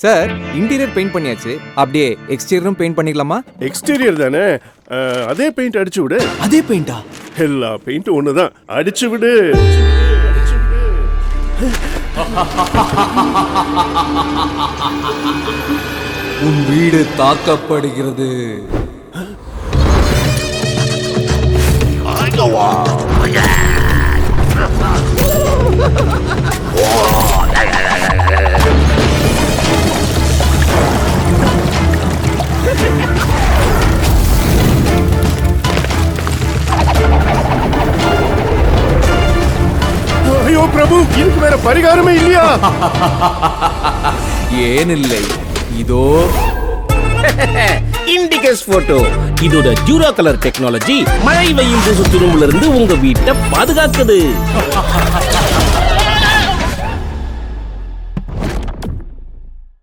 Sir interior paint பண்ணியாச்சு, அப்படியே எக்ஸ்டீரியரும் paint பண்ணிக்கலாமா? எக்ஸ்டீரியர் தானே, அதே பெயிண்ட் அடிச்சு விடு. அதே பெயிண்டா? எல்லா பெயிண்ட்டும் ஒண்ணுதான், அடிச்சு விடு. உன் வீடு தாக்கப்படுகிறது. ஐயோ பிரபு, இதுக்கு வேற பரிகாரமே இல்லையா? ஏனில்லை, இதோ இண்டிகஸ் போட்டோ. இதோட ஜூரா கலர் டெக்னாலஜி மழை வெயில் தூசு துரும்புல இருந்து உங்க வீட்டை பாதுகாக்குது.